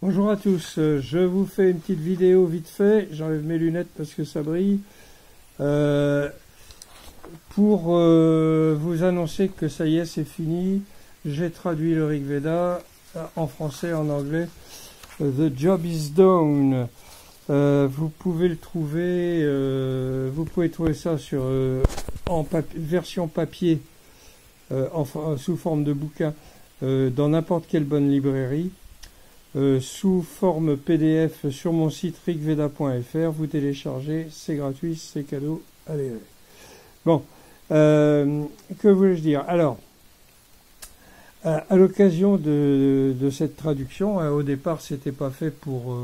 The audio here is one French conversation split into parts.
Bonjour à tous, je vous fais une petite vidéo vite fait, j'enlève mes lunettes parce que ça brille, pour vous annoncer que ça y est, c'est fini. J'ai traduit le Rig Veda en français, en anglais. The job is done. Vous pouvez le trouver, vous pouvez trouver ça sur version papier, sous forme de bouquin, dans n'importe quelle bonne librairie. Sous forme PDF sur mon site rigveda.fr, vous téléchargez, c'est gratuit, c'est cadeau, allez. Bon, que voulais-je dire? Alors, à l'occasion de cette traduction, au départ, c'était pas fait pour...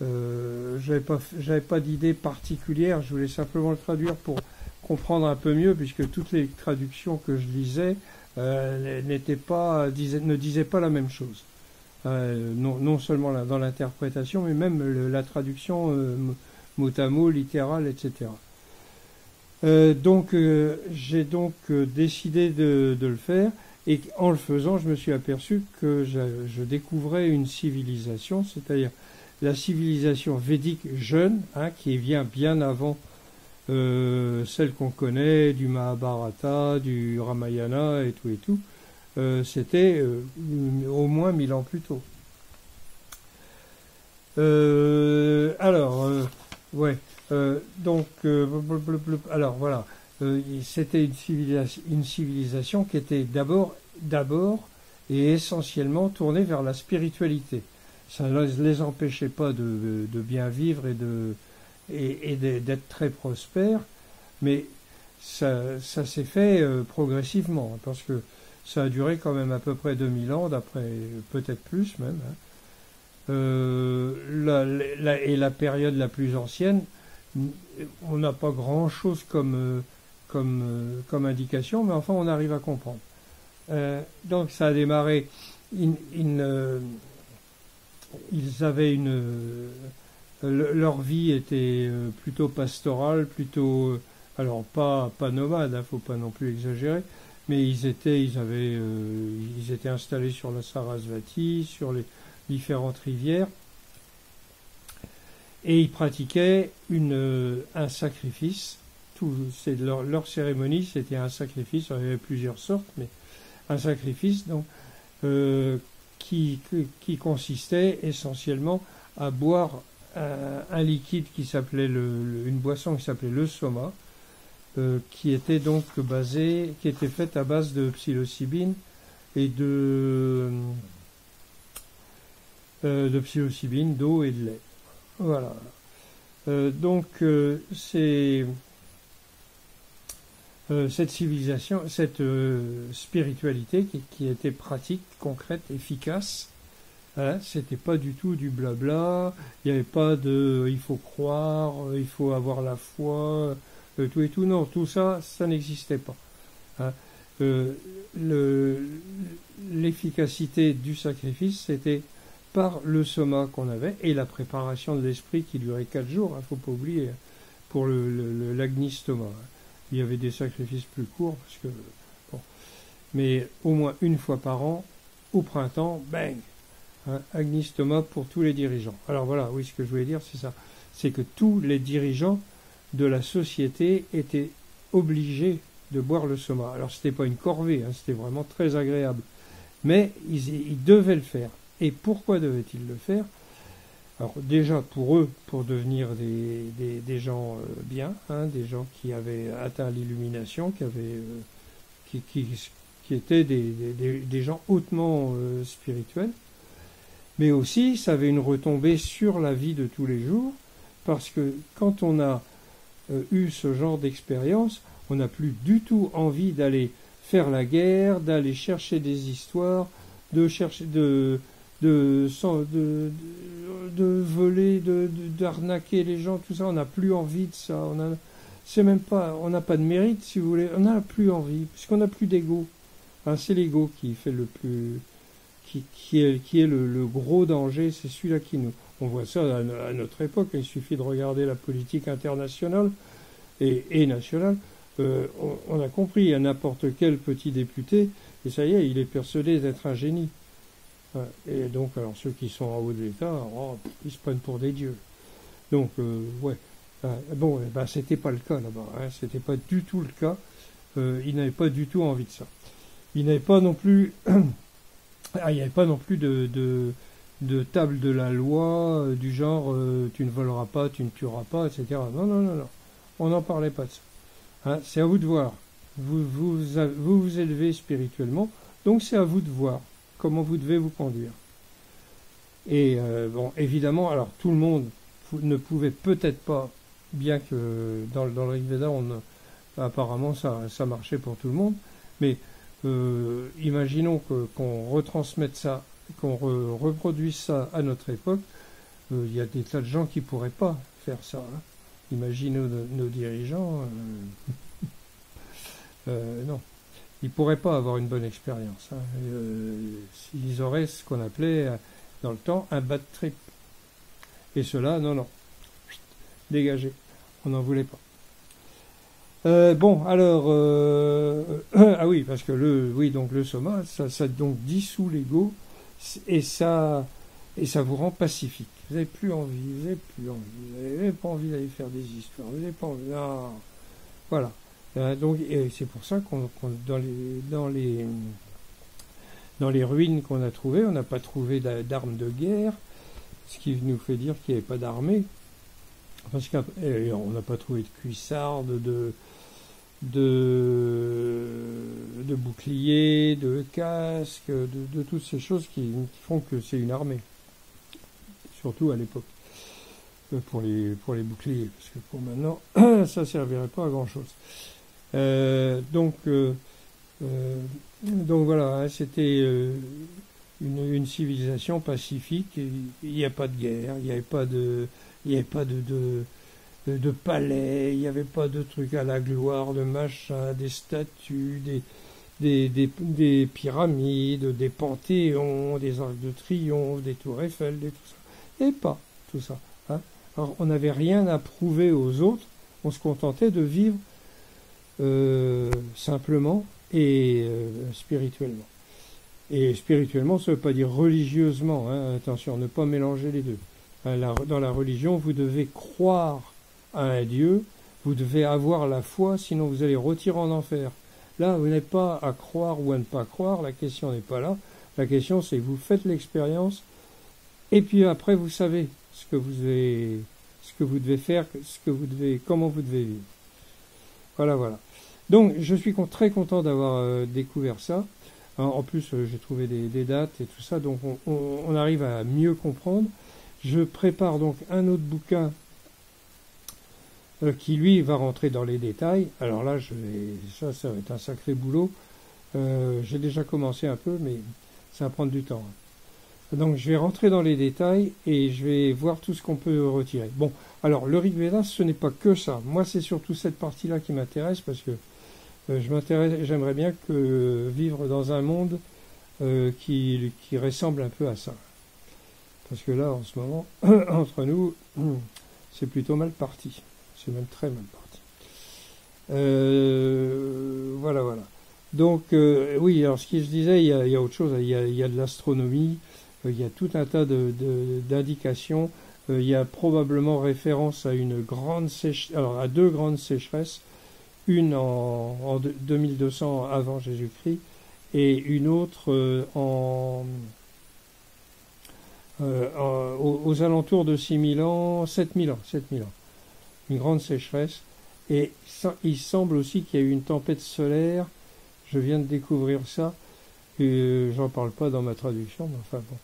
j'avais pas d'idée particulière, je voulais simplement le traduire pour comprendre un peu mieux, puisque toutes les traductions que je lisais ne disaient pas la même chose. Non seulement dans l'interprétation, mais même la traduction mot à mot, littérale, etc. J'ai décidé de le faire, et en le faisant, je me suis aperçu que je découvrais une civilisation, c'est-à-dire la civilisation védique jeune, qui vient bien avant celle qu'on connaît, du Mahabharata, du Ramayana et tout. C'était au moins 1000 ans plus tôt. Alors voilà, c'était une civilisation qui était d'abord et essentiellement tournée vers la spiritualité. Ça ne les empêchait pas de bien vivre et d'être très prospères, mais ça s'est fait progressivement, parce que ça a duré quand même à peu près 2000 ans, d'après peut-être plus même. Et la période la plus ancienne, on n'a pas grand-chose comme indication, mais enfin on arrive à comprendre. Donc ça a démarré. Ils avaient leur vie était plutôt pastorale, plutôt alors pas nomade, faut pas non plus exagérer. Mais ils étaient installés sur la Sarasvati, sur les différentes rivières, et ils pratiquaient un sacrifice. Leur cérémonie, c'était un sacrifice. Il y avait plusieurs sortes, mais un sacrifice qui consistait essentiellement à boire un liquide qui s'appelait une boisson qui s'appelait le soma. Qui était faite à base de psilocybine et d'eau et de lait. Voilà. Cette civilisation, cette spiritualité qui était pratique, concrète, efficace, c'était pas du tout du blabla. Il n'y avait pas il faut croire, il faut avoir la foi. Tout et tout, non, tout ça, ça n'existait pas. L'efficacité du sacrifice, c'était par le soma qu'on avait et la préparation de l'esprit qui durait 4 jours, faut pas oublier, pour l'agnistoma. Il y avait des sacrifices plus courts, mais au moins une fois par an, au printemps, bang, agnistoma pour tous les dirigeants. Alors voilà, oui, ce que je voulais dire, c'est ça. C'est que tous les dirigeants de la société étaient obligés de boire le soma. Alors c'était pas une corvée, c'était vraiment très agréable, mais ils devaient le faire. Et pourquoi devaient-ils le faire? Alors déjà pour eux, pour devenir des gens bien, des gens qui avaient atteint l'illumination, qui étaient des gens hautement spirituels, mais aussi ça avait une retombée sur la vie de tous les jours, parce que quand on a eu ce genre d'expérience, on n'a plus du tout envie d'aller faire la guerre, d'aller chercher des histoires, de voler, d'arnaquer les gens, tout ça. On n'a plus envie de ça. On n'a pas de mérite, si vous voulez. On n'a plus envie, puisqu'on n'a plus d'ego. C'est l'ego qui fait qui est le gros danger. C'est celui-là qui nous. On voit ça à notre époque. Il suffit de regarder la politique internationale et nationale. On a compris à n'importe quel petit député, et ça y est, il est persuadé d'être un génie. Et donc, alors ceux qui sont en haut de l'État, oh, ils se prennent pour des dieux. Donc, ouais. Bon, ben, c'était pas le cas là-bas. Hein, c'était pas du tout le cas. Ils n'avaient pas du tout envie de ça. Ils n'avaient pas non plus. Il n'y avait pas non plus de table de la loi du genre tu ne voleras pas, tu ne tueras pas, etc. Non, non, non, non. On n'en parlait pas de ça. Hein, c'est à vous de voir. Vous élevez spirituellement, donc c'est à vous de voir comment vous devez vous conduire. Et bon, évidemment, alors tout le monde ne pouvait peut-être pas, bien que dans le Rig Veda, apparemment ça marchait pour tout le monde, mais imaginons qu'on retransmette ça, qu'on reproduise ça à notre époque, il y a des tas de gens qui ne pourraient pas faire ça. Hein. Imaginez nos dirigeants, non. Ils ne pourraient pas avoir une bonne expérience. Hein. Ils auraient ce qu'on appelait dans le temps un bad trip. Et cela, non, non. Dégagé. On n'en voulait pas. Bon, alors, ah oui, parce que donc le soma, ça donc dissout l'ego et ça vous rend pacifique. Vous n'avez plus envie, vous n'avez pas envie d'aller faire des histoires, vous n'avez pas envie. Non. Voilà. Donc, c'est pour ça qu'on dans les ruines qu'on a trouvées, on n'a pas trouvé d'armes de guerre, ce qui nous fait dire qu'il n'y avait pas d'armée. Parce qu'on n'a pas trouvé de cuissardes, de boucliers, de casques, de toutes ces choses qui font que c'est une armée. Surtout à l'époque. Pour les boucliers. Parce que pour maintenant, ça ne servirait pas à grand chose. Donc voilà, hein, c'était une civilisation pacifique. Il n'y a pas de guerre, il n'y avait pas de palais, il n'y avait pas de trucs à la gloire, de machin, des statues, des pyramides, des panthéons, des arcs de triomphe, des tours Eiffel, tout ça. Il n'y avait pas tout ça. Hein. Alors on n'avait rien à prouver aux autres, on se contentait de vivre simplement et spirituellement. Et spirituellement, ça ne veut pas dire religieusement, hein, attention, ne pas mélanger les deux. Dans la religion, vous devez croire à un Dieu, vous devez avoir la foi, sinon vous allez retirer en enfer. Là, vous n'êtes pas à croire ou à ne pas croire, la question n'est pas là. La question, c'est que vous faites l'expérience, et puis après, vous savez ce que vous devez faire, comment vous devez vivre. Voilà, voilà. Donc, je suis très content d'avoir découvert ça. En plus, j'ai trouvé des dates et tout ça, donc on arrive à mieux comprendre. Je prépare donc un autre bouquin qui, lui, va rentrer dans les détails. Alors là, ça va être un sacré boulot. J'ai déjà commencé un peu, mais ça va prendre du temps. Donc, je vais rentrer dans les détails et je vais voir tout ce qu'on peut retirer. Bon, alors, le Rig Veda, ce n'est pas que ça. Moi, c'est surtout cette partie-là qui m'intéresse parce que j'aimerais bien vivre dans un monde qui ressemble un peu à ça. Parce que là, en ce moment, entre nous, c'est plutôt mal parti. C'est même très mal parti. Voilà, voilà. Donc, oui, alors ce que je disais, il y a autre chose. Il y a de l'astronomie, il y a tout un tas d'indications. Il y a probablement référence à à deux grandes sécheresses. Une en 2200 avant Jésus-Christ et une autre aux alentours de 6000 ans, 7000 ans. Une grande sécheresse. Et ça, il semble aussi qu'il y a eu une tempête solaire. Je viens de découvrir ça. J'en parle pas dans ma traduction, mais enfin bon,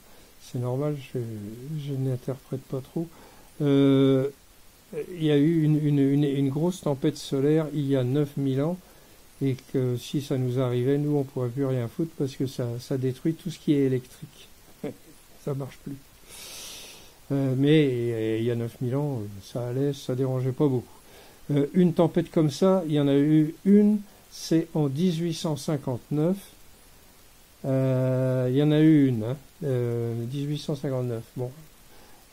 c'est normal, je n'interprète pas trop. Il y a eu une grosse tempête solaire il y a 9000 ans et que si ça nous arrivait, nous on pourrait plus rien foutre parce que ça détruit tout ce qui est électrique. Ça marche plus. Mais il y a 9000 ans, ça allait, ça dérangeait pas beaucoup. Une tempête comme ça, il y en a eu une, c'est en 1859. Il y en a eu une, 1859. Bon.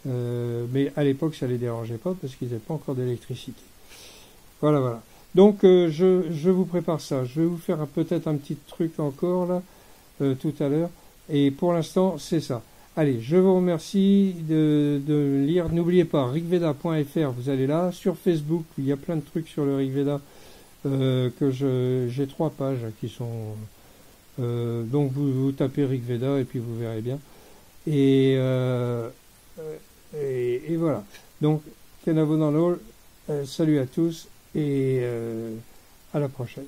Mais à l'époque, ça les dérangeait pas parce qu'ils n'avaient pas encore d'électricité. Voilà, voilà. Donc, je vous prépare ça. Je vais vous faire peut-être un petit truc encore là, tout à l'heure. Et pour l'instant, c'est ça. Allez, je vous remercie de lire. N'oubliez pas, rigveda.fr, vous allez là. Sur Facebook, il y a plein de trucs sur le Rigveda. J'ai 3 pages qui sont... donc vous tapez Rigveda et puis vous verrez bien. Et voilà. Donc, Kenavo dans l'all, salut à tous et à la prochaine.